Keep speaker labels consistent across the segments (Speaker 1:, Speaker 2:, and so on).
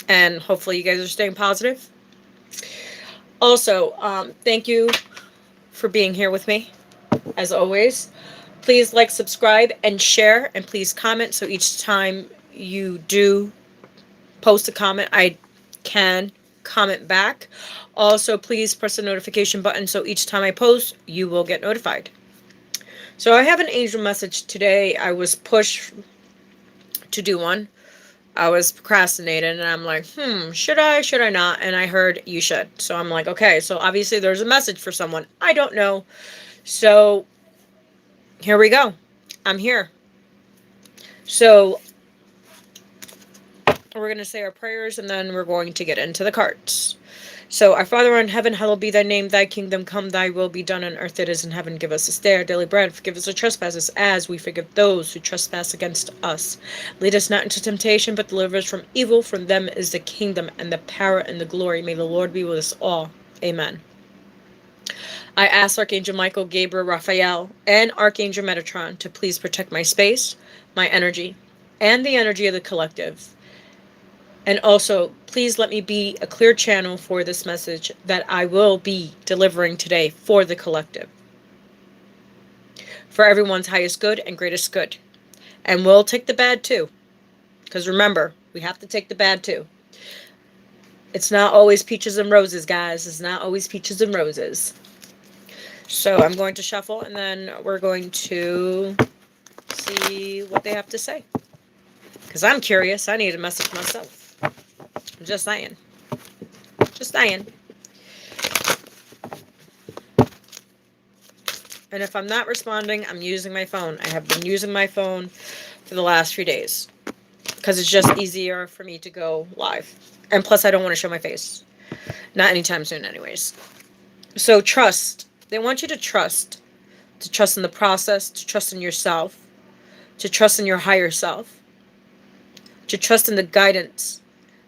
Speaker 1: And hopefully you guys are staying positive. Also, thank you for being here with me, as always. Please like, subscribe, and share, and please comment so each time you do post a comment, I can comment back. Also, please press the notification button so each time I post, you will get notified. So I have an angel message today. I was pushed to do one. I was procrastinating and I'm like, should I not? And I heard you should. So I'm like, okay, so obviously there's a message for someone. I don't know. So here we go. I'm here. So we're going to say our prayers and then we're going to get into the cards. So, our Father in heaven, hallowed be thy name, thy kingdom come, thy will be done on earth it is in heaven. Give us this day our daily bread, forgive us our trespasses as we forgive those who trespass against us. Lead us not into temptation, but deliver us from evil. From them is the kingdom and the power and the glory. May the Lord be with us all. Amen. I ask Archangel Michael, Gabriel, Raphael, and Archangel Metatron to please protect my space, my energy, and the energy of the collective. And also, please let me be a clear channel for this message that I will be delivering today for the collective. For everyone's highest good and greatest good. And we'll take the bad too. Because remember, we have to take the bad too. It's not always peaches and roses, guys. It's not always peaches and roses. So I'm going to shuffle and then we're going to see what they have to say. Because I'm curious. I need a message myself. I'm just saying. Just saying. And if I'm not responding, I'm using my phone. I have been using my phone for the last few days. Because it's just easier for me to go live. And plus, I don't want to show my face. Not anytime soon, anyways. So, trust. They want you to trust. To trust in the process. To trust in yourself. To trust in your higher self. To trust in the guidance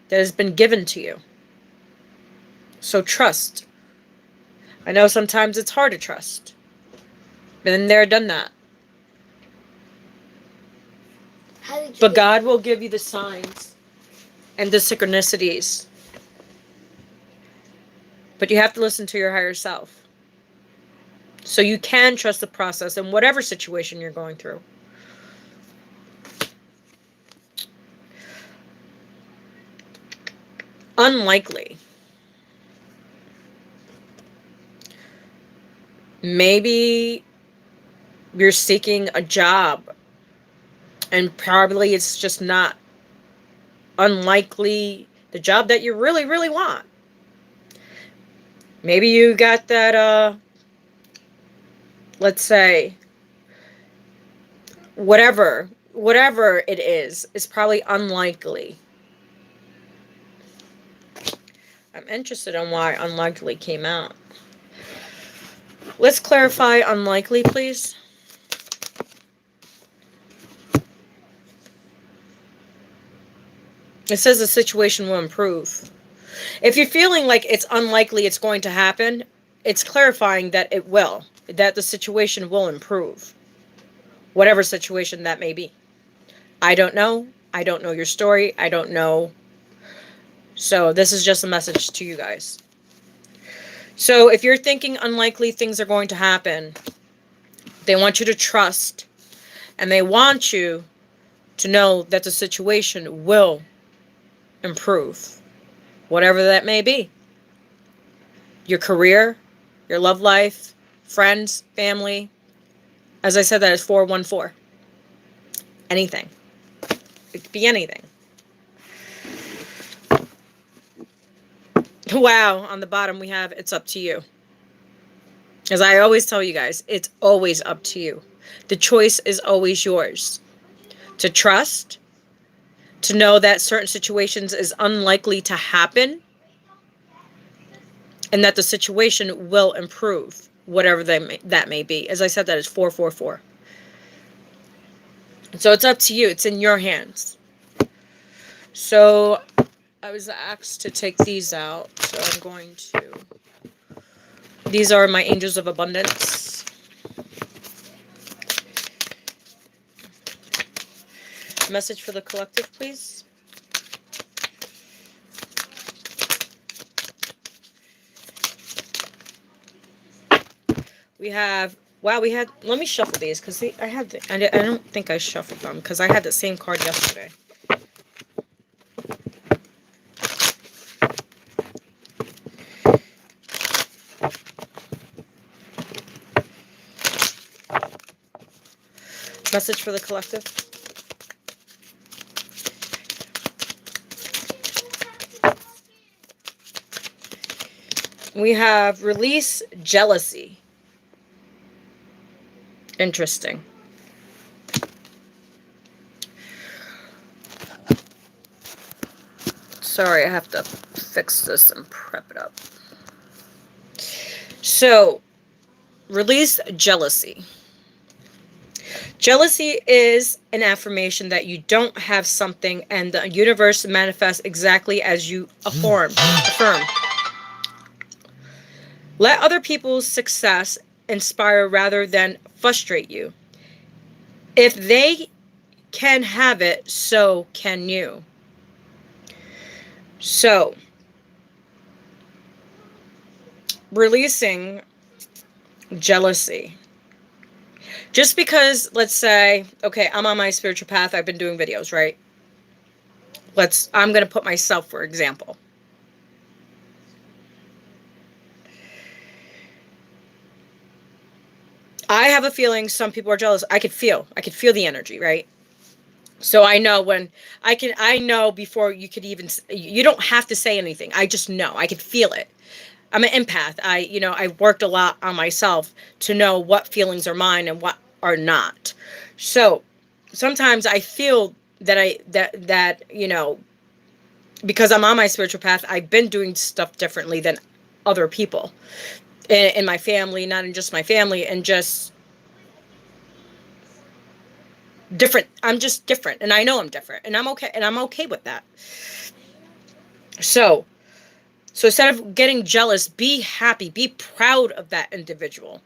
Speaker 1: that has been given to you. So, trust. I know sometimes it's hard to trust. Been there, done that. But God will give you the signs and the synchronicities. But you have to listen to your higher self. So you can trust the process in whatever situation you're going through. Unlikely. Maybe you're seeking a job and probably it's just not unlikely the job that you really, really want. Maybe you got that, let's say, whatever it is probably unlikely. I'm interested in why unlikely came out. Let's clarify unlikely, please. It says the situation will improve. If you're feeling like it's unlikely it's going to happen, it's clarifying that it will. That the situation will improve. Whatever situation that may be. I don't know. I don't know your story. I don't know. So this is just a message to you guys. So if you're thinking unlikely things are going to happen, they want you to trust. And they want you to know that the situation will improve. Whatever that may be. Your career, your love life, friends, family. As I said, that is 414. Anything. It could be anything. Wow, on the bottom we have, it's up to you. As I always tell you guys, it's always up to you. The choice is always yours. To trust, to know that certain situations is unlikely to happen, and that the situation will improve, whatever that may be. As I said, that is 444. So it's up to you. It's in your hands. So I was asked to take these out, so I'm going to. These are my angels of abundance. Message for the collective, please. We have, wow, we had, let me shuffle these because I had, I don't think I shuffled them because I had the same card yesterday. Message for the collective. We have release jealousy. Interesting. Sorry, I have to fix this and prep it up. So, release jealousy. Jealousy is an affirmation that you don't have something and the universe manifests exactly as you affirm. Let other people's success inspire rather than frustrate you. If they can have it, so can you. So, releasing jealousy. Just because, let's say, okay, I'm on my spiritual path, I've been doing videos, right? I'm going to put myself for example. I have a feeling some people are jealous. I could feel the energy, right? So I know I know before you could even, you don't have to say anything. I just know, I could feel it. I'm an empath. I've worked a lot on myself to know what feelings are mine and what are not. So sometimes I feel that because I'm on my spiritual path, I've been doing stuff differently than other people in my family, not in just my family, and just different. I'm just different, and I know I'm different, and I'm okay with that. So instead of getting jealous, be happy, be proud of that individual.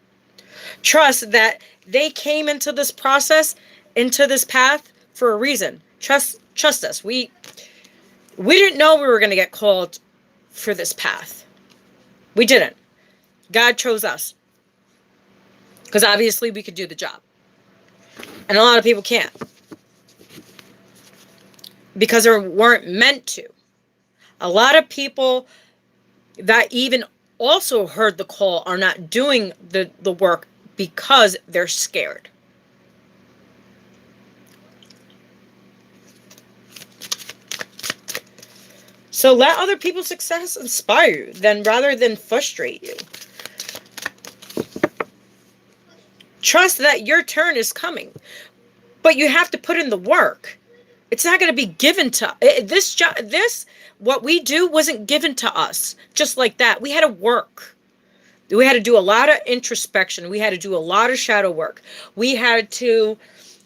Speaker 1: Trust that they came into this process, into this path for a reason. Trust us. We didn't know we were going to get called for this path. We didn't. God chose us. Because obviously we could do the job. And a lot of people can't. Because they weren't meant to. A lot of people that even also heard the call are not doing the work because they're scared. So let other people's success inspire you, rather than frustrate you. Trust that your turn is coming, but you have to put in the work. It's not going to be given to this job. What we do wasn't given to us just like that. We had to work. We had to do a lot of introspection. We had to do a lot of shadow work. We had to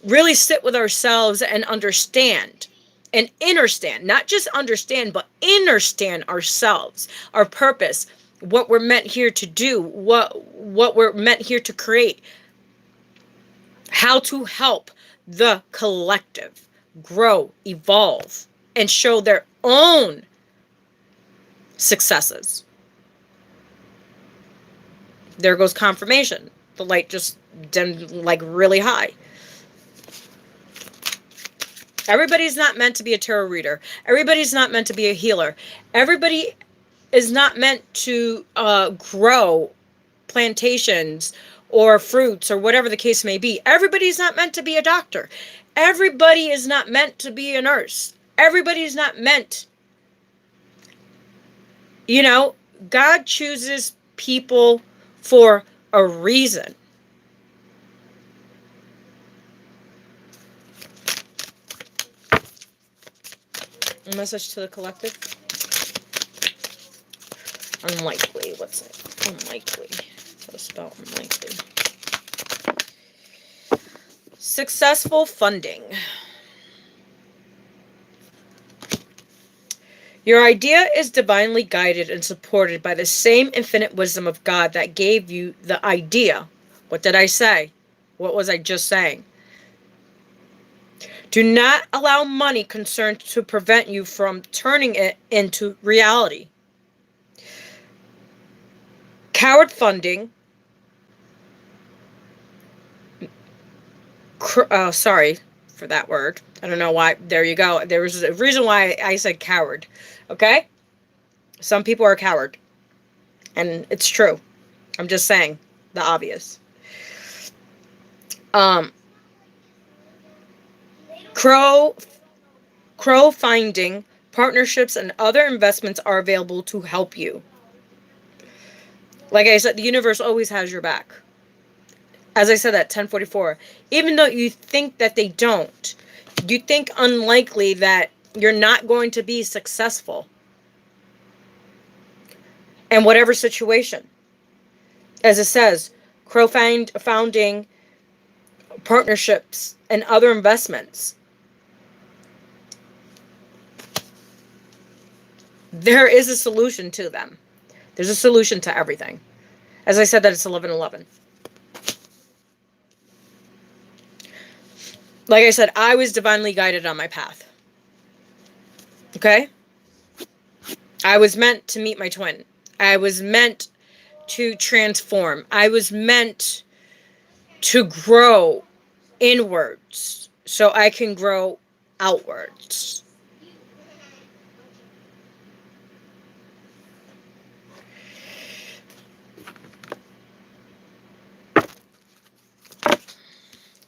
Speaker 1: really sit with ourselves and understand and understand, not just understand, but understand ourselves, our purpose, what we're meant here to do, what we're meant here to create, how to help the collective grow, evolve, and show their own successes. There goes confirmation. The light just dimmed like really high. Everybody's not meant to be a tarot reader. Everybody's not meant to be a healer. Everybody is not meant to grow plantations or fruits or whatever the case may be. Everybody's not meant to be a doctor. Everybody is not meant to be a nurse. Everybody's not meant. God chooses people for a reason. A message to the collective. Unlikely. What's it? Unlikely. What spell unlikely? Successful funding. Your idea is divinely guided and supported by the same infinite wisdom of God that gave you the idea. What did I say? What was I just saying? Do not allow money concerns to prevent you from turning it into reality. Coward funding Sorry for that word. I don't know why. There you go. There was a reason why I said coward. Okay? Some people are coward. And it's true. I'm just saying the obvious. Um, crow, crow finding partnerships and other investments are available to help you. Like I said, the universe always has your back. As I said at 10:44, even though you think that they don't, you think unlikely that you're not going to be successful in whatever situation. As it says, founding partnerships and other investments. There is a solution to them. There's a solution to everything. As I said, that it's 11:11. Like I said, I was divinely guided on my path. Okay? I was meant to meet my twin. I was meant to transform. I was meant to grow inwards so I can grow outwards.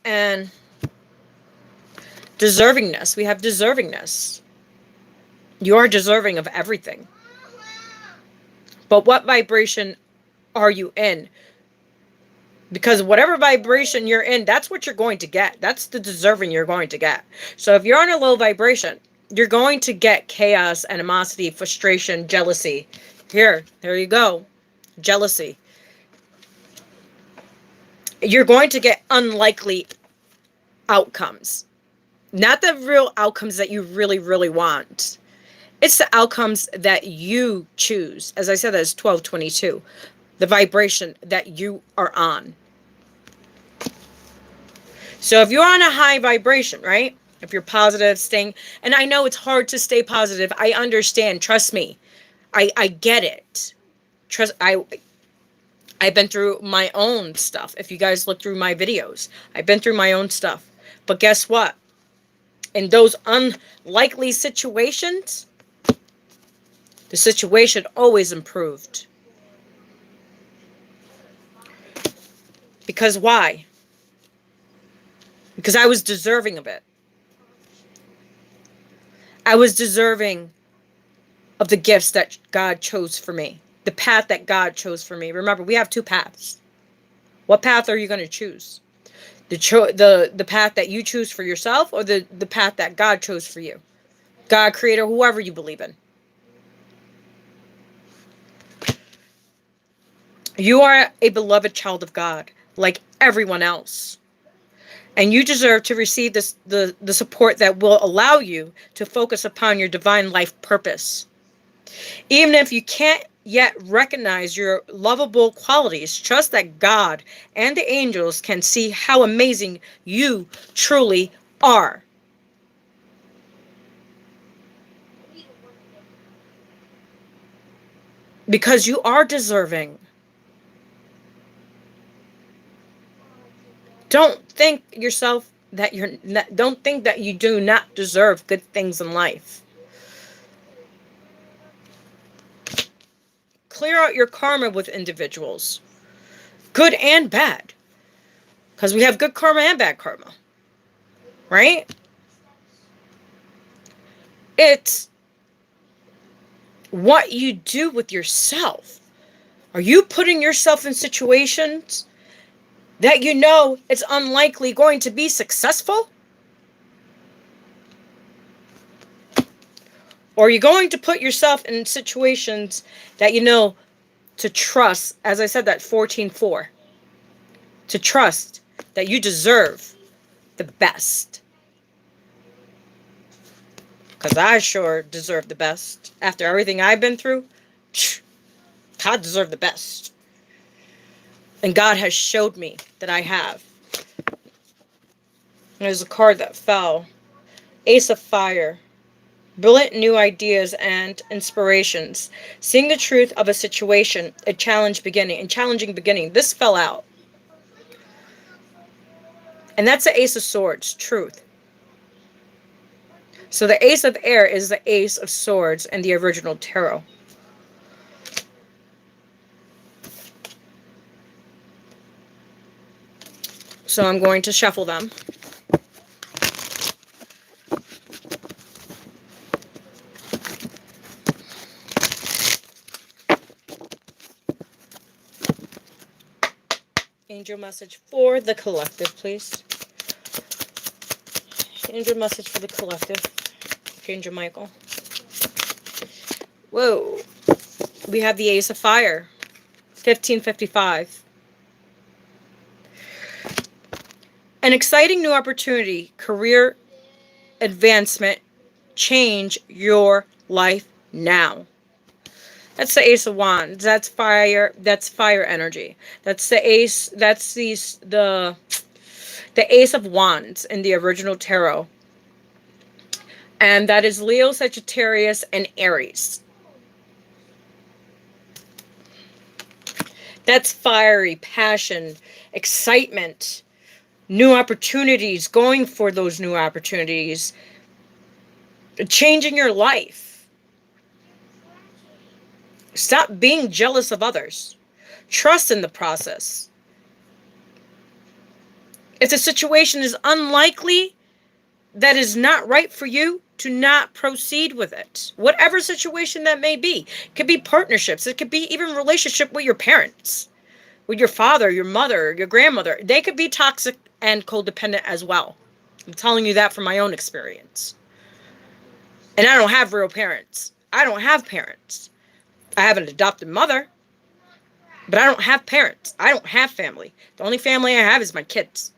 Speaker 1: And deservingness. We have deservingness. You are deserving of everything. But what vibration are you in? Because whatever vibration you're in, that's what you're going to get. That's the deserving you're going to get. So if you're on a low vibration, you're going to get chaos, animosity, frustration, jealousy. There you go. Jealousy. You're going to get unlikely outcomes. Not the real outcomes that you really, really want. It's the outcomes that you choose. As I said, that's 12:22. The vibration that you are on. So if you're on a high vibration, right? If you're positive, staying, and I know it's hard to stay positive. I understand. Trust me. I get it. I've been through my own stuff. If you guys look through my videos, I've been through my own stuff. But guess what? In those unlikely situations, the situation always improved. Because why? Because I was deserving of it. I was deserving of the gifts that God chose for me. The path that God chose for me. Remember, we have two paths. What path are you going to choose? The path that you choose for yourself, or the path that God chose for you? God, creator, whoever you believe in. You are a beloved child of God, like everyone else. And you deserve to receive the support that will allow you to focus upon your divine life purpose. Even if you can't yet recognize your lovable qualities, trust that God and the angels can see how amazing you truly are. Because you are deserving. Don't think yourself that don't think that you do not deserve good things in life. Clear out your karma with individuals, good and bad, because we have good karma and bad karma, right? It's what you do with yourself. Are you putting yourself in situations that you know it's unlikely going to be successful? Or are you going to put yourself in situations that you know to trust, as I said, that 14:4, to trust that you deserve the best? Because I sure deserve the best. After everything I've been through, I deserve the best. And God has showed me that I have. There's a card that fell. Ace of Fire. Brilliant new ideas and inspirations. Seeing the truth of a situation, a challenging beginning. This fell out. And that's the Ace of Swords, truth. So the Ace of Air is the Ace of Swords in the original tarot. So I'm going to shuffle them. Angel message for the collective, please. Angel message for the collective. Angel Michael. Whoa. We have the Ace of Fire. 1555. An exciting new opportunity, career advancement, change your life now. That's the Ace of Wands. That's fire. That's fire energy. That's the Ace. That's the Ace of Wands in the original tarot. And that is Leo, Sagittarius, and Aries. That's fiery, passion, excitement, new opportunities, going for those new opportunities, changing your life. Stop being jealous of others. Trust in the process. If the situation is unlikely, that is not right for you, to not proceed with it. Whatever situation that may be. It could be partnerships. It could be even relationship with your parents, with your father, your mother, your grandmother. They could be toxic and codependent as well. I'm telling you that from my own experience. And I don't have real parents. I don't have parents. I have an adopted mother, but I don't have parents. I don't have family. The only family I have is my kids.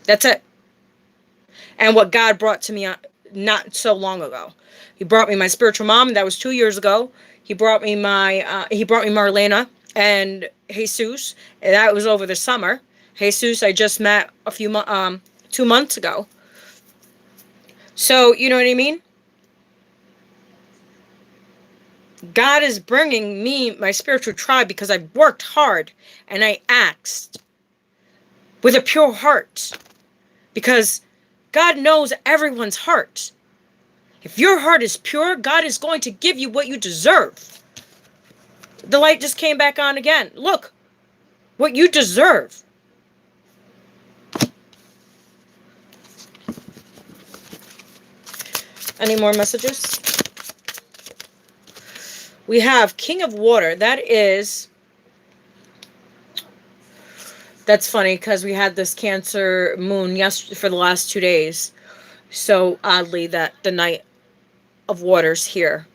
Speaker 1: That's it. And what God brought to me not so long ago. He brought me my spiritual mom. That was 2 years ago. He brought me Marlena and Jesus. And that was over the summer. Jesus, I just met 2 months ago. So, you know what I mean? God is bringing me my spiritual tribe because I've worked hard and I asked with a pure heart. Because God knows everyone's heart. If your heart is pure, God is going to give you what you deserve. The light just came back on again. Look, what you deserve. Any more messages? We have King of Water. That's funny because we had this Cancer moon for the last 2 days. So oddly that the Knight of Waters here.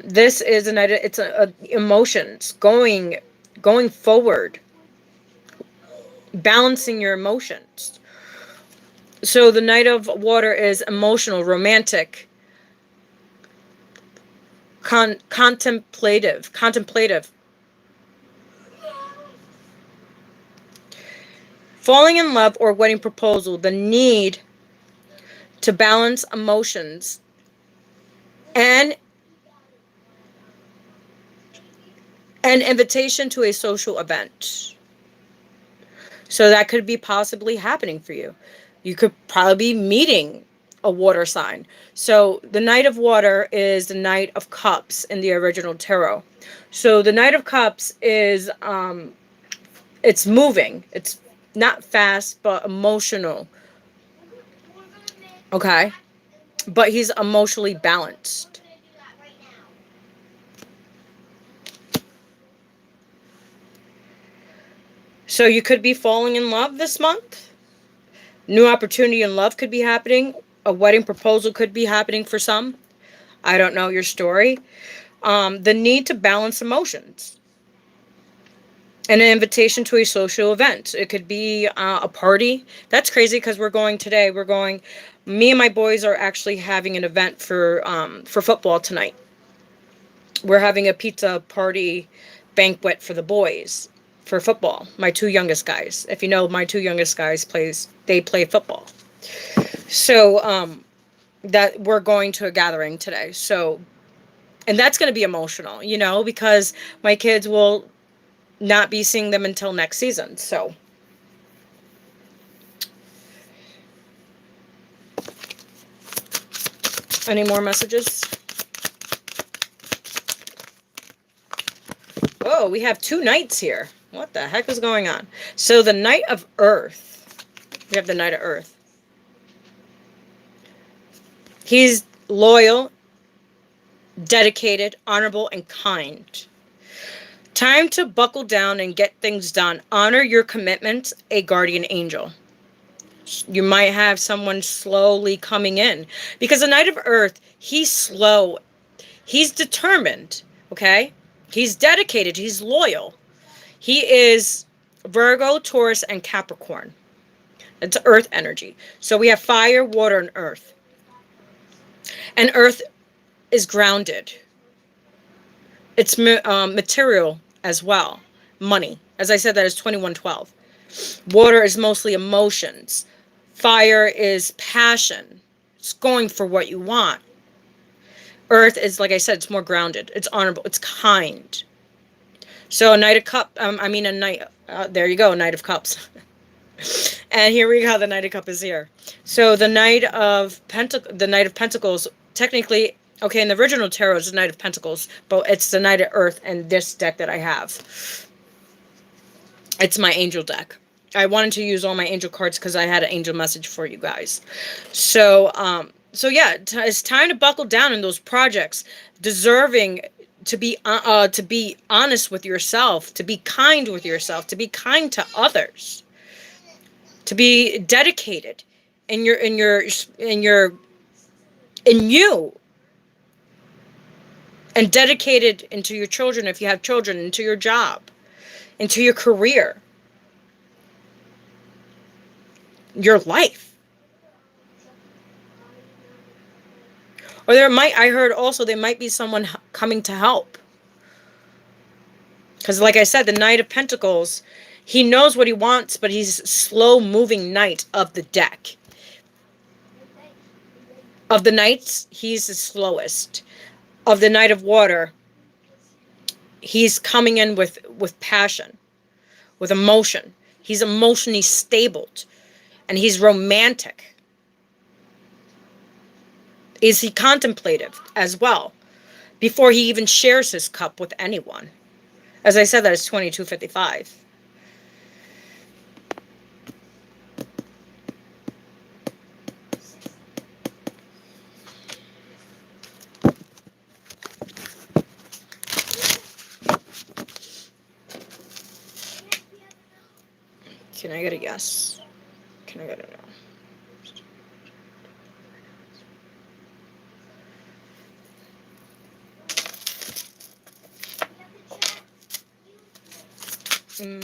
Speaker 1: This is a night. It's emotions, going forward, balancing your emotions. So the Knight of Water is emotional, romantic, contemplative. Falling in love or wedding proposal, the need to balance emotions, and an invitation to a social event. So that could be possibly happening for you. You could probably be meeting a water sign. So the Knight of Water is the Knight of Cups in the original tarot. So the Knight of Cups is, it's moving. It's not fast, but emotional. Okay? But he's emotionally balanced. So you could be falling in love this month. New opportunity in love could be happening. A wedding proposal could be happening for some. I don't know your story. The need to balance emotions. And an invitation to a social event. It could be a party. That's crazy because me and my boys are actually having an event for football tonight. We're having a pizza party banquet for the boys for football. My 2 youngest guys. If you know, my 2 youngest guys play football. So that we're going to a gathering today. So, and that's going to be emotional, because my kids will not be seeing them until next season. So Any more messages? Oh, we have 2 knights here. What the heck is going on? So the Knight of Earth. We have the Knight of Earth. He's loyal, dedicated, honorable, and kind. Time to buckle down and get things done. Honor your commitments, a guardian angel. You might have someone slowly coming in. Because the Knight of Earth, he's slow. He's determined, okay? He's dedicated. He's loyal. He is Virgo, Taurus, and Capricorn. It's earth energy. So we have fire, water, and earth. And earth is grounded. It's material as well. Money. As I said, that is 2112. Water is mostly emotions. Fire is passion. It's going for what you want. Earth is, like I said, it's more grounded. It's honorable. It's kind. So a Knight of Cups. A Knight. There you go, Knight of Cups. And here we go. The Knight of Cups is here. So the Knight of Pentacles. Technically, okay, in the original tarot, it's the Knight of Pentacles, but it's the Knight of Earth and this deck that I have. It's my angel deck. I wanted to use all my angel cards because I had an angel message for you guys. So yeah, it's time to buckle down in those projects. Deserving to be honest with yourself, to be kind with yourself, to be kind to others, to be dedicated in you, and dedicated into your children if you have children, into your job, into your career, your life. Or I heard also there might be someone coming to help. Because like I said, the Knight of Pentacles, he knows what he wants, but he's a slow-moving knight of the deck. Of the knights, he's the slowest. Of the Knight of Water, he's coming in with passion, with emotion. He's emotionally stable, and he's romantic. Is he contemplative as well before he even shares his cup with anyone? As I said, that is 2255. Can I get a yes? Can I get a no?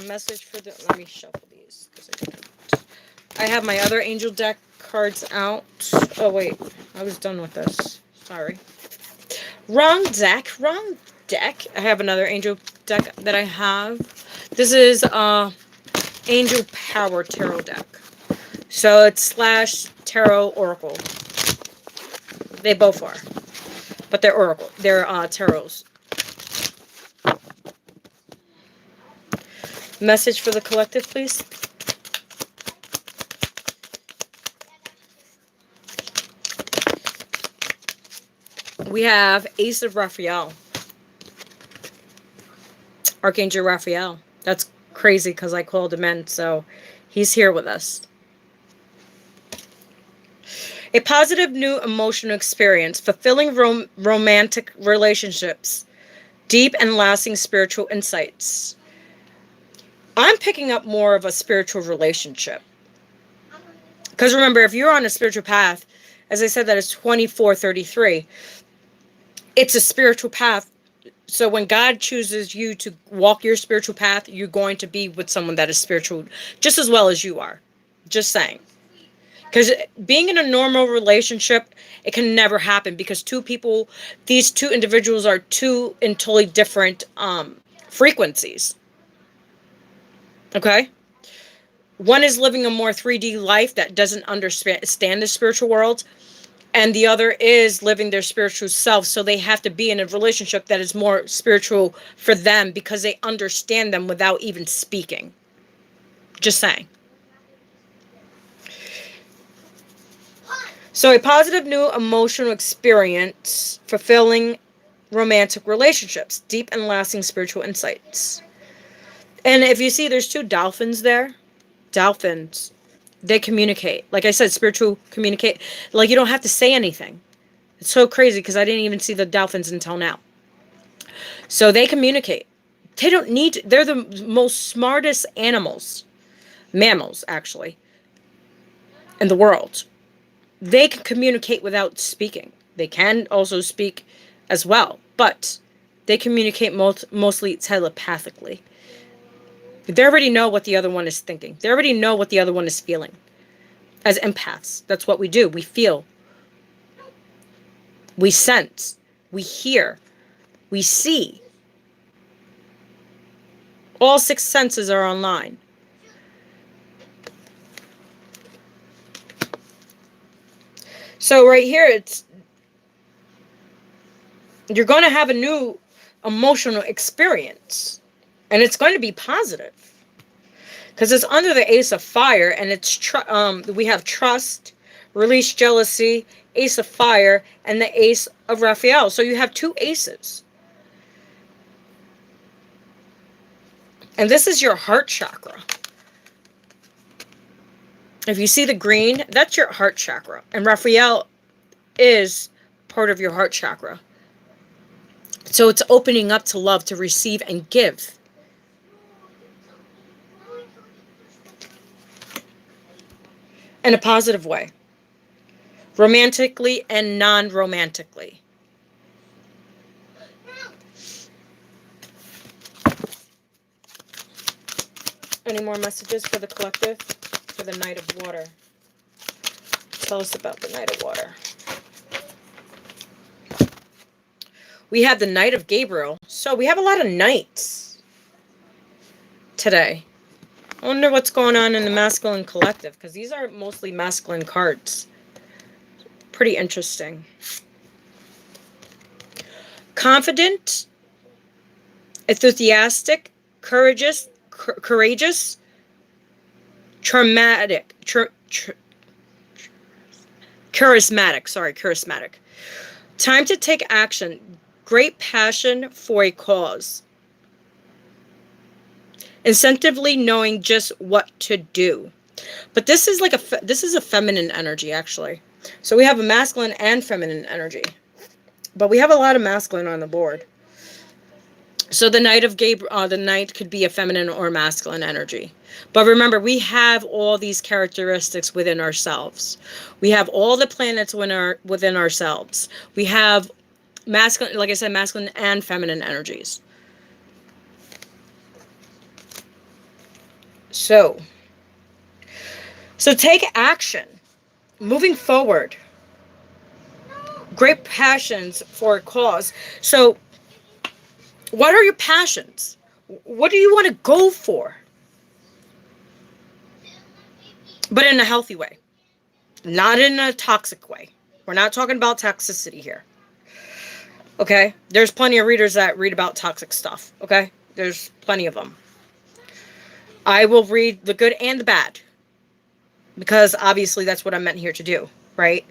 Speaker 1: Message for the... Let me shuffle these. I have my other angel deck cards out. Oh, wait. I was done with this. Sorry. Wrong deck. Wrong deck. I have another angel deck that I have. This is Angel Power Tarot deck. So it's / Tarot Oracle. They both are. But they're Oracle. They're Tarots. Message for the collective, please. We have Ace of Raphael. Archangel Raphael. That's crazy because I called him in, so he's here with us. A positive new emotional experience, fulfilling romantic relationships, deep and lasting spiritual insights. I'm picking up more of a spiritual relationship. Because remember, if you're on a spiritual path, as I said, that is 2433. It's a spiritual path. So when God chooses you to walk your spiritual path, you're going to be with someone that is spiritual just as well as you are. Just saying. Because being in a normal relationship, it can never happen because these two individuals are two in totally different frequencies. Okay? One is living a more 3D life that doesn't understand the spiritual world. And the other is living their spiritual self. So they have to be in a relationship that is more spiritual for them because they understand them without even speaking. Just saying. So a positive new emotional experience, fulfilling romantic relationships, deep and lasting spiritual insights. And if you see, there's two dolphins there. Dolphins, they communicate. Like I said, spiritual communicate. Like you don't have to say anything. It's so crazy because I didn't even see the dolphins until now. So they communicate. They don't need to, they're the most smartest animals, mammals actually, in the world. They can communicate without speaking. They can also speak as well, but they communicate mostly telepathically. They already know what the other one is thinking. They already know what the other one is feeling. As empaths, that's what we do. We feel, we sense, we hear, we see. All six senses are online. So right here, you're going to have a new emotional experience, and it's going to be positive because it's under the Ace of Fire, and we have trust, release jealousy, Ace of Fire, and the Ace of Raphael. So you have two aces, and this is your heart chakra. If you see the green, that's your heart chakra, and Raphael is part of your heart chakra. So it's opening up to love, to receive and give. In a positive way. Romantically and non-romantically. Any more messages for the collective? For the Knight of Water. Tell us about the Knight of Water. We have the Knight of Gabriel. So we have a lot of knights today. I wonder what's going on in the masculine collective, because these are mostly masculine cards. Pretty interesting. Confident, enthusiastic, courageous, charismatic. Time to take action. Great passion for a cause. Instinctively knowing just what to do. But this is like this is a feminine energy, actually. So we have a masculine and feminine energy. But we have a lot of masculine on the board. So the Knight of Gabriel, the Knight could be a feminine or masculine energy. But remember, we have all these characteristics within ourselves. We have all the planets within ourselves. We have masculine, like I said, masculine and feminine energies. So take action. Moving forward. Great passions for a cause. So what are your passions? What do you want to go for? But in a healthy way. Not in a toxic way. We're not talking about toxicity here. Okay? There's plenty of readers that read about toxic stuff. Okay? There's plenty of them. I will read the good and the bad. Because obviously that's what I'm meant here to do. Right?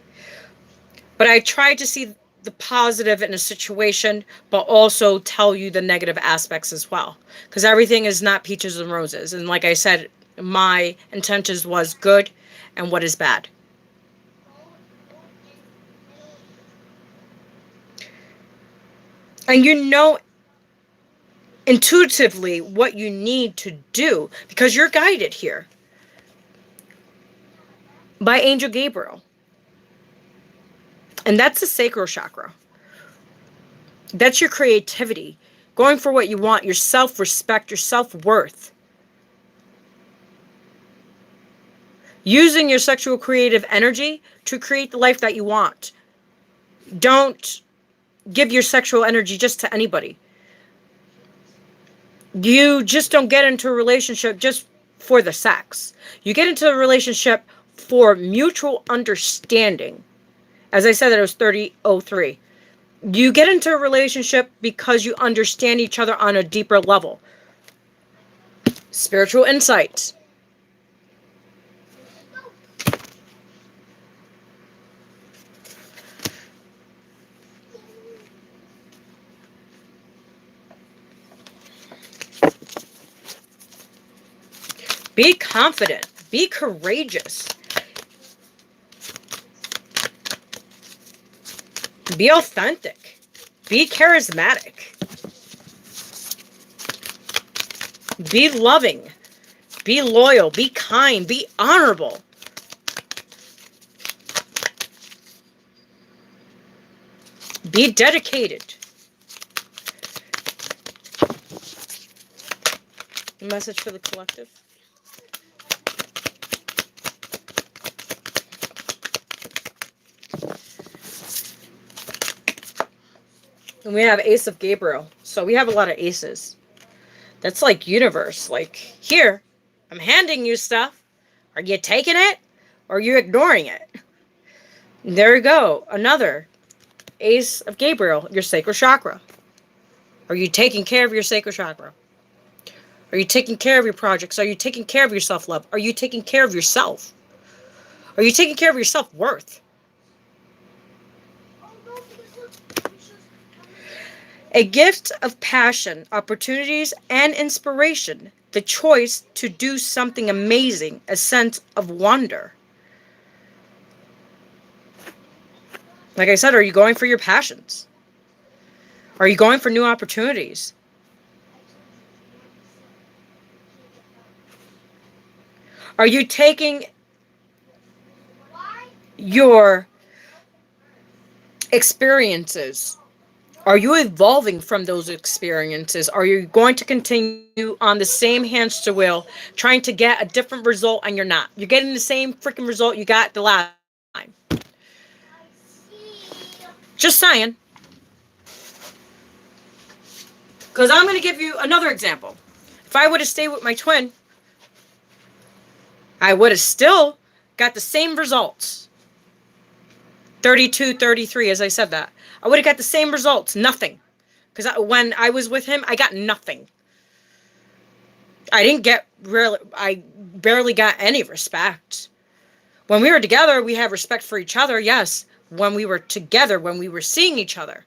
Speaker 1: But I try to see the positive in a situation, but also tell you the negative aspects as well. Because everything is not peaches and roses. And like I said, my intentions was good and what is bad. And you know intuitively what you need to do because you're guided here by Angel Gabriel. And that's the sacral chakra. That's your creativity. Going for what you want, your self-respect, your self-worth. Using your sexual creative energy to create the life that you want. Don't give your sexual energy just to anybody. You just don't get into a relationship just for the sex. You get into a relationship for mutual understanding. As I said, that it was 3003. You get into a relationship because you understand each other on a deeper level. Spiritual insight. Be confident. Be courageous. Be authentic. Be charismatic. Be loving. Be loyal. Be kind. Be honorable. Be dedicated. A message for the collective. And we have Ace of Gabriel. So we have a lot of aces. That's like universe. Like, here, I'm handing you stuff. Are you taking it? Or are you ignoring it? And there you go. Another Ace of Gabriel, your sacral chakra. Are you taking care of your sacral chakra? Are you taking care of your projects? Are you taking care of your self-love? Are you taking care of yourself? Are you taking care of your self-worth? A gift of passion, opportunities, and inspiration. The choice to do something amazing. A sense of wonder. Like I said, are you going for your passions? Are you going for new opportunities? Are you taking your experiences? Are you evolving from those experiences? Are you going to continue on the same hamster wheel, trying to get a different result, and you're not? You're getting the same freaking result you got the last time. Just saying. Because I'm going to give you another example. If I would have stayed with my twin, I would have still got the same results. 32, 33, as I said that. I would have got the same results. Nothing. Because when I was with him, I got nothing. I barely got any respect. When we were together, we had respect for each other, yes. When we were together, when we were seeing each other.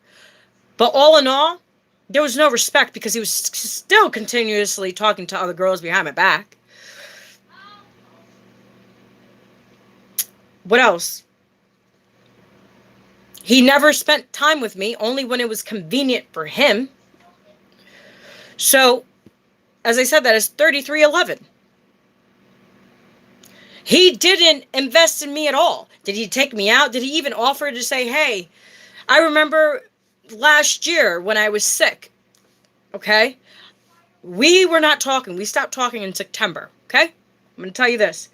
Speaker 1: But all in all, there was no respect because he was still continuously talking to other girls behind my back. What else? He never spent time with me, only when it was convenient for him. So, as I said, that is 3311. He didn't invest in me at all. Did he take me out? Did he even offer to say, hey, I remember last year when I was sick, okay? We were not talking. We stopped talking in September, okay? I'm going to tell you this.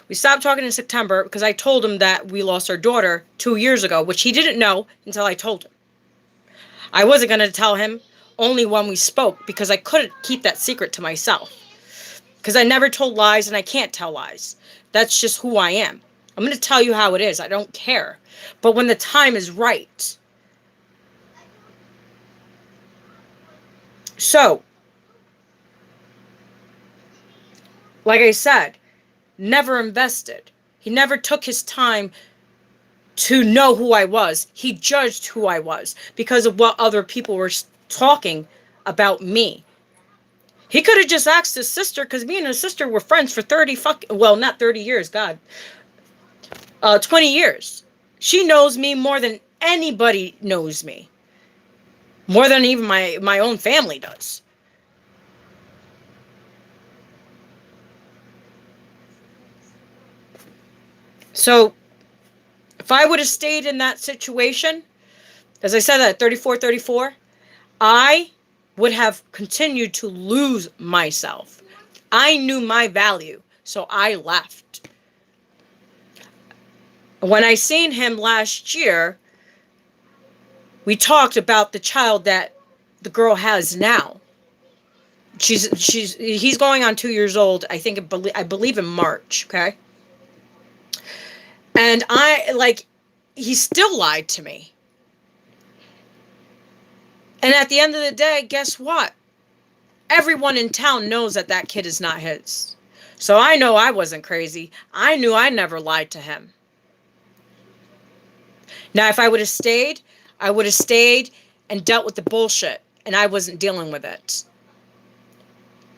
Speaker 1: We stopped talking in September because I told him that we lost our daughter 2 years ago, which he didn't know until I told him. I wasn't going to tell him only when we spoke because I couldn't keep that secret to myself. Because I never told lies and I can't tell lies. That's just who I am. I'm going to tell you how it is. I don't care. But when the time is right. So, like I said, never invested. He never took his time to know who I was. He judged who I was because of what other people were talking about me. He could have just asked his sister, because me and his sister were friends for 30 years, God. 20 years. She knows me more than anybody knows me. More than even my own family does. So, if I would have stayed in that situation, as I said at 34, I would have continued to lose myself. I knew my value, so I left. When I seen him last year, we talked about the child that the girl has now. He's going on 2 years old. I believe in March. Okay. And he still lied to me. And at the end of the day, guess what? Everyone in town knows that kid is not his. So I know I wasn't crazy. I knew I never lied to him. Now, if I would have stayed, I would have stayed and dealt with the bullshit. And I wasn't dealing with it.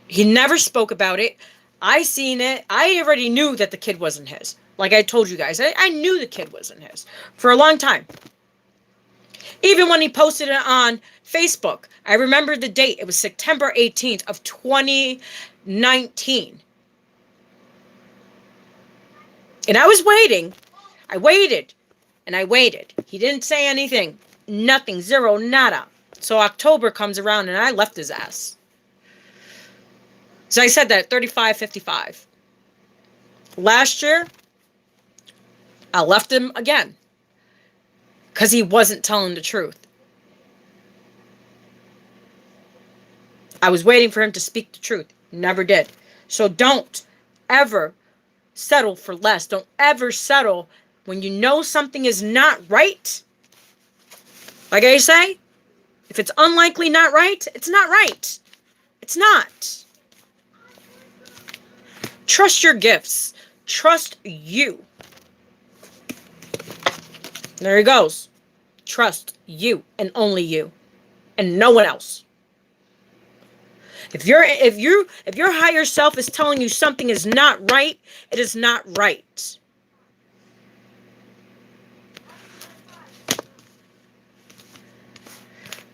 Speaker 1: He never spoke about it. I seen it. I already knew that the kid wasn't his. Like I told you guys, I knew the kid wasn't his for a long time. Even when he posted it on Facebook, I remember the date. It was September 18th of 2019. And I was waiting. I waited. And I waited. He didn't say anything. Nothing. Zero. Nada. So October comes around and I left his ass. So I said that 35-55. Last year, I left him again. Because he wasn't telling the truth. I was waiting for him to speak the truth. Never did. So don't ever settle for less. Don't ever settle when you know something is not right. Like I say, if it's unlikely not right, it's not right. It's not. Trust your gifts. Trust you. There he goes. Trust you and only you and no one else. If your higher self is telling you something is not right, it is not right.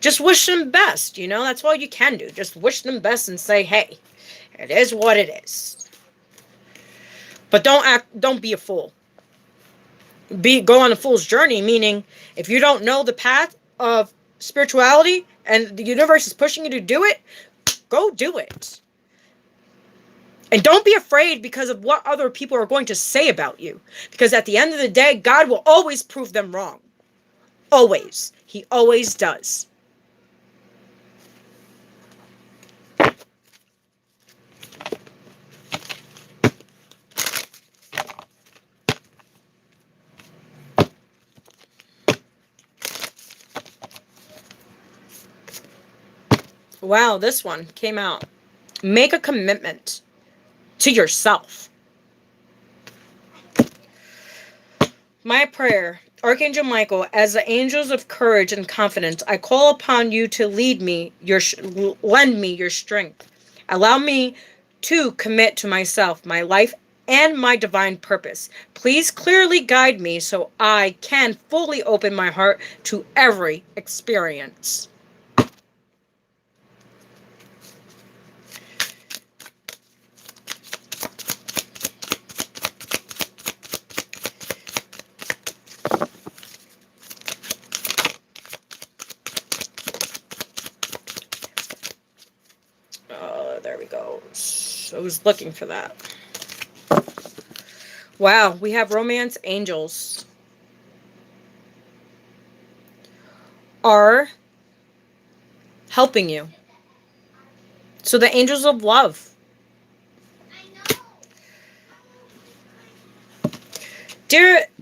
Speaker 1: Just wish them best, you know? That's all you can do. Just wish them best and say, "Hey, it is what it is." But don't be a fool. Go on a fool's journey, meaning if you don't know the path of spirituality and the universe is pushing you to do it, go do it. And don't be afraid because of what other people are going to say about you. Because at the end of the day, God will always prove them wrong. Always. He always does. Wow, this one came out. Make a commitment to yourself. My prayer, Archangel Michael, as the angels of courage and confidence, I call upon you to lend me your strength. Allow me to commit to myself, my life, and my divine purpose. Please clearly guide me so I can fully open my heart to every experience. There we go. I was looking for that. Wow, we have romance angels. Are helping you. So the angels of love.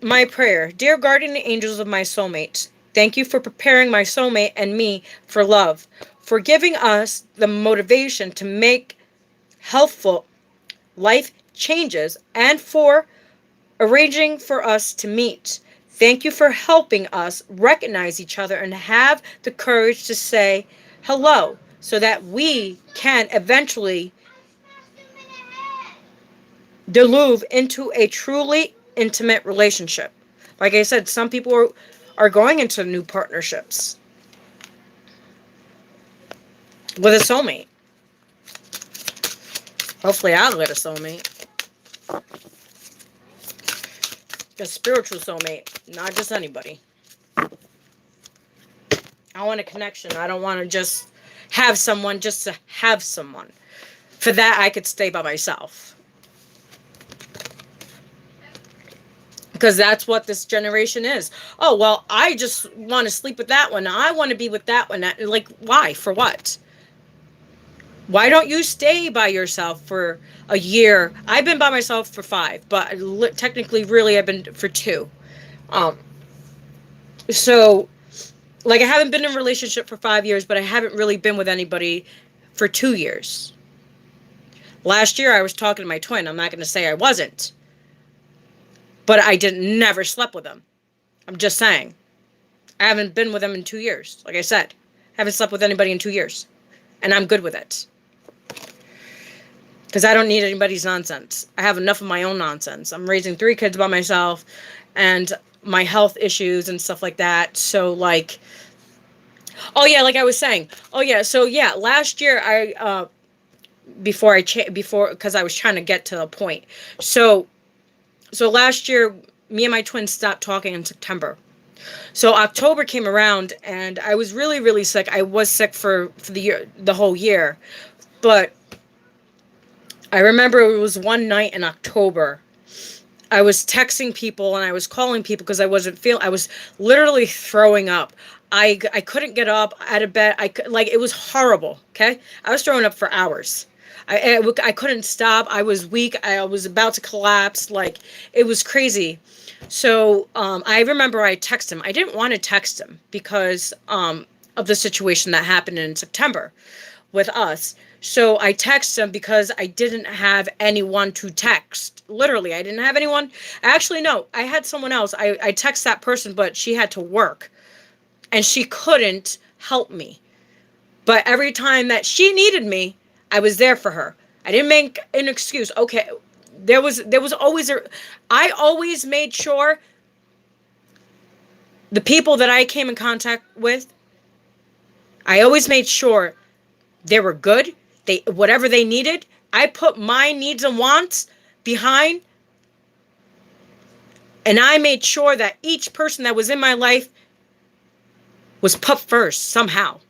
Speaker 1: My prayer, dear guardian angels of my soulmate, thank you for preparing my soulmate and me for love, for giving us the motivation to make healthful life changes, and for arranging for us to meet. Thank you for helping us recognize each other and have the courage to say hello so that we can eventually deluve into a truly intimate relationship. Like I said, some people are going into new partnerships with a soulmate. Hopefully I'll get a soulmate. A spiritual soulmate, not just anybody. I want a connection. I don't want to just have someone just to have someone. For that, I could stay by myself. Because that's what this generation is. Oh, well, I just want to sleep with that one. I want to be with that one. Like, why? For what? Why don't you stay by yourself for a year? I've been by myself for 5, but technically, really, I've been for 2. So, like, I haven't been in a relationship for 5 years, but I haven't really been with anybody for 2 years. Last year, I was talking to my twin. I'm not going to say I wasn't. But I never slept with him. I'm just saying. I haven't been with him in 2 years. Like I said, I haven't slept with anybody in 2 years. And I'm good with it. because I don't need anybody's nonsense. I have enough of my own nonsense. I'm raising 3 kids by myself, and my health issues and stuff like that. So like, oh yeah, like I was saying, oh yeah, so yeah, last year I before, because I was trying to get to a point. So last year, me and my twins stopped talking in September. So October came around, and I was really, really sick. I was sick for the whole year, but I remember it was one night in October. I was texting people and I was calling people because I wasn't feeling. I was literally throwing up. I couldn't get up out of bed. Like, it was horrible. Okay, I was throwing up for hours. I couldn't stop. I was weak. I was about to collapse. Like, it was crazy. So I remember I texted him. I didn't want to text him because of the situation that happened in September with us. So I texted him because I didn't have anyone to text. Literally, I didn't have anyone. Actually, no, I had someone else. I texted that person, but she had to work, and she couldn't help me. But every time that she needed me, I was there for her. I didn't make an excuse. Okay, there was always I always made sure the people that I came in contact with, I always made sure they were good. Whatever they needed, I put my needs and wants behind, and I made sure that each person that was in my life was put first somehow.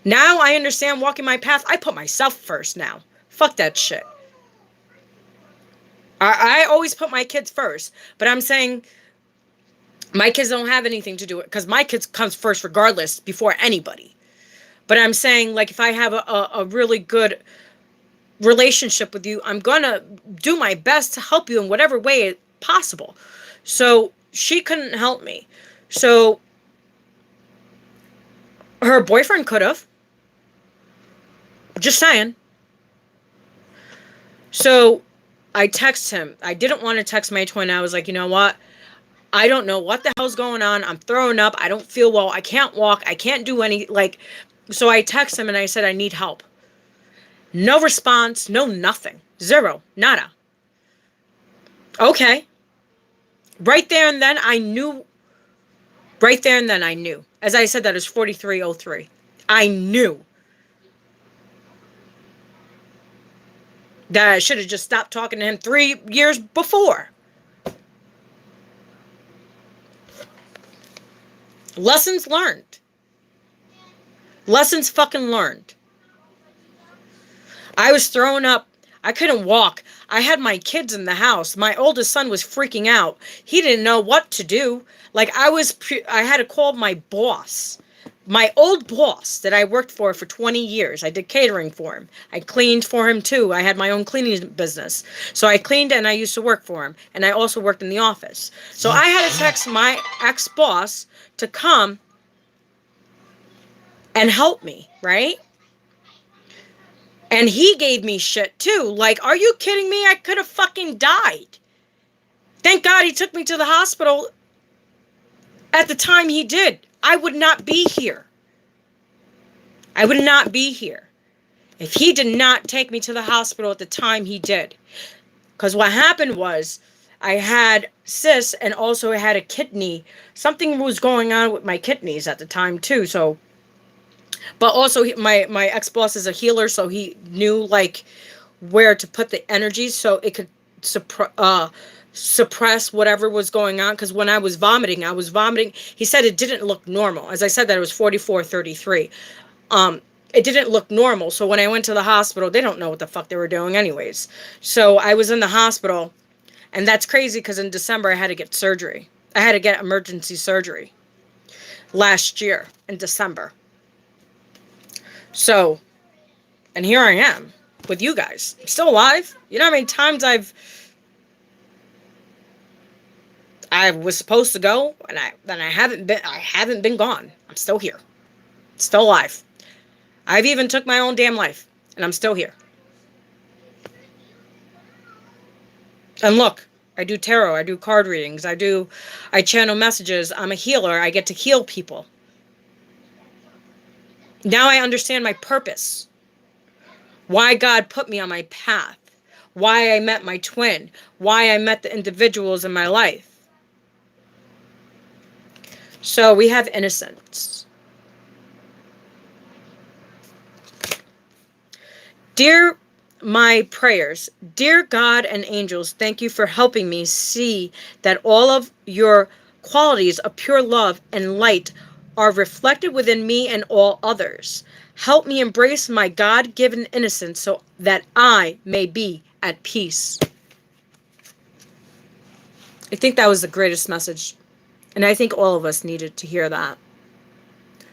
Speaker 1: Now I understand walking my path. I put myself first now. Fuck that shit. I always put my kids first, but I'm saying my kids don't have anything to do with it, because my kids comes first regardless, before anybody. But I'm saying, like, if I have a really good relationship with you, I'm going to do my best to help you in whatever way possible. So she couldn't help me. So her boyfriend could have. Just saying. So I text him. I didn't want to text my twin. I was like, you know what? I don't know what the hell's going on. I'm throwing up. I don't feel well. I can't walk. I can't do any, like... So I texted him and I said, I need help. No response, no nothing. Zero, nada. Okay. Right there and then I knew. Right there and then I knew. As I said, that is 4303. I knew that I should have just stopped talking to him 3 years before. Lessons learned. Lessons fucking learned. I was throwing up. I couldn't walk. I had my kids in the house. My oldest son was freaking out. He didn't know what to do. Like, I had to call my boss. My old boss that I worked for 20 years. I did catering for him. I cleaned for him too. I had my own cleaning business. So I cleaned and I used to work for him. And I also worked in the office. So I had to text my ex-boss to come and help me, right? And he gave me shit too. Like, are you kidding me? I could have fucking died. Thank God he took me to the hospital at the time he did. I would not be here. I would not be here if he did not take me to the hospital at the time he did. Because what happened was, I had cysts and also I had a kidney. Something was going on with my kidneys at the time too, so... But also, my ex-boss is a healer, so he knew, like, where to put the energies so it could suppress whatever was going on. Because when I was vomiting. He said it didn't look normal. As I said, that it was 4433. It didn't look normal. So when I went to the hospital, they don't know what the fuck they were doing anyways. So I was in the hospital, and that's crazy because in December I had to get surgery. I had to get emergency surgery last year in December. So, and here I am with you guys. I'm still alive. You know how many times I was supposed to go, and I haven't been gone. I'm still here. Still alive. I've even took my own damn life, and I'm still here. And look, I do tarot, I do card readings, I channel messages. I'm a healer. I get to heal people. Now I understand my purpose. why God put me on my path, why I met my twin, why I met the individuals in my life. So we have innocence. Dear my prayers, dear God and angels, thank you for helping me see that all of your qualities of pure love and light are reflected within me and all others. Help me embrace my God-given innocence so that I may be at peace. I think that was the greatest message. And I think all of us needed to hear that.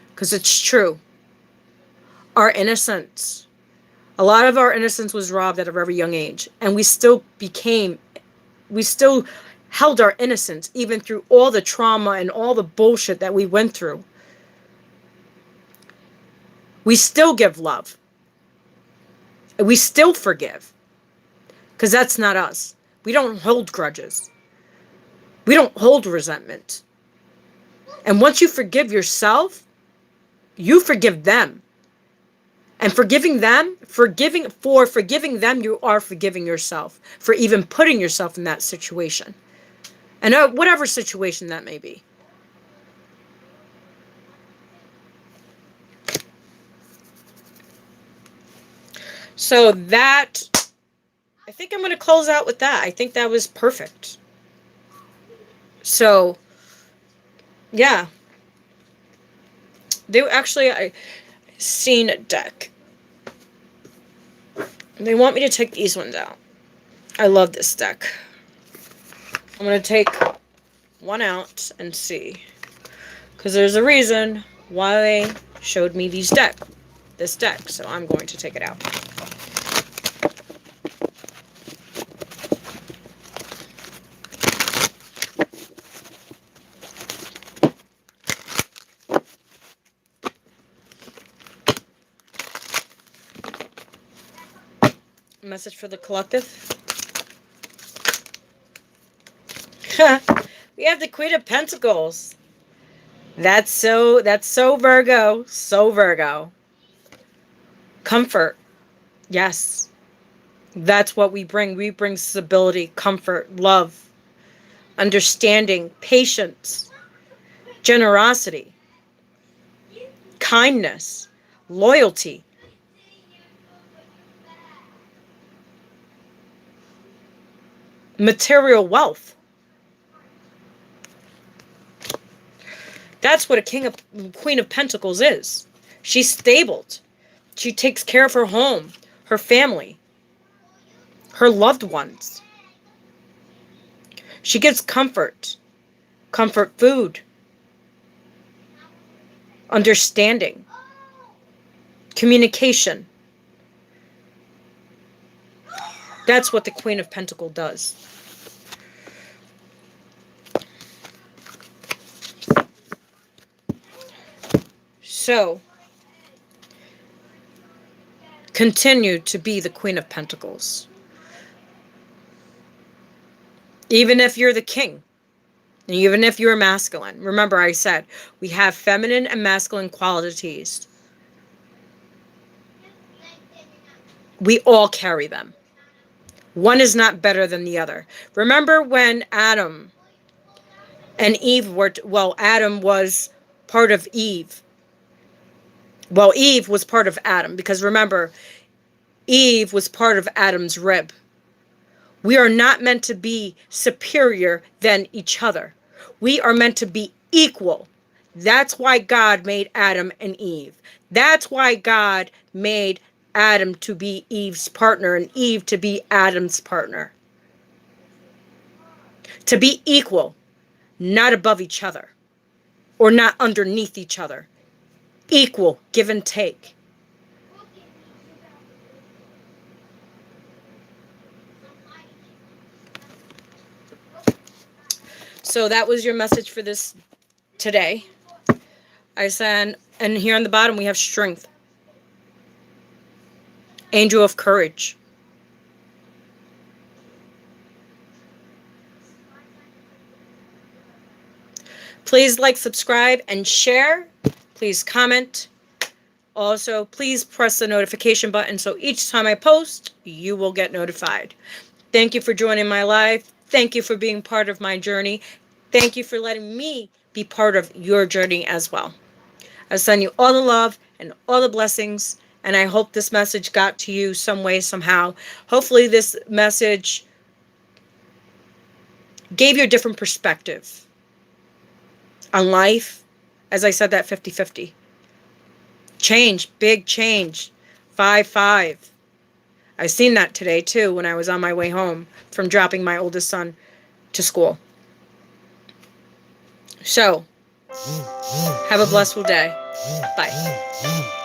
Speaker 1: Because it's true. Our innocence. A lot of our innocence was robbed at a very young age. And we still held our innocence even through all the trauma and all the bullshit that we went through. We still give love. We still forgive. Because that's not us. We don't hold grudges. We don't hold resentment. And once you forgive yourself, you forgive them. And forgiving them, forgiving them, you are forgiving yourself for even putting yourself in that situation. And whatever situation that may be. So that, I think I'm going to close out with that. I think that was perfect. So, yeah. I seen a deck. They want me to take these ones out. I love this deck. I'm going to take one out and see. Because there's a reason why they showed me this deck. So I'm going to take it out. Message for the collective. We have the Queen of Pentacles. That's so Virgo. So Virgo. Comfort. Yes. That's what we bring. We bring stability, comfort, love, understanding, patience, generosity, kindness, loyalty. Material wealth. That's what a Queen of Pentacles is. She's stable. She takes care of her home, her family, her loved ones. She gives comfort food, understanding, communication. That's what the Queen of Pentacles does. So, continue to be the Queen of Pentacles. Even if you're the king, even if you're masculine. Remember I said, we have feminine and masculine qualities. We all carry them. One is not better than the other. Remember when Adam and Eve Adam was part of Eve. Well, Eve was part of Adam, because remember, Eve was part of Adam's rib. We are not meant to be superior than each other. We are meant to be equal. That's why God made Adam and Eve. That's why God made Adam to be Eve's partner and Eve to be Adam's partner. To be equal, not above each other or not underneath each other. Equal, give and take. So that was your message for this today. I said, and here on the bottom we have strength. Angel of courage. Please like, subscribe, and share. Please comment. Also, please press the notification button so each time I post, you will get notified. Thank you for joining my life. Thank you for being part of my journey. Thank you for letting me be part of your journey as well. I send you all the love and all the blessings, and I hope this message got to you some way, somehow. Hopefully this message gave you a different perspective on life. As I said, that 50-50. Change, big change. 5-5. I've seen that today too when I was on my way home from dropping my oldest son to school. So, have a blissful day. Bye.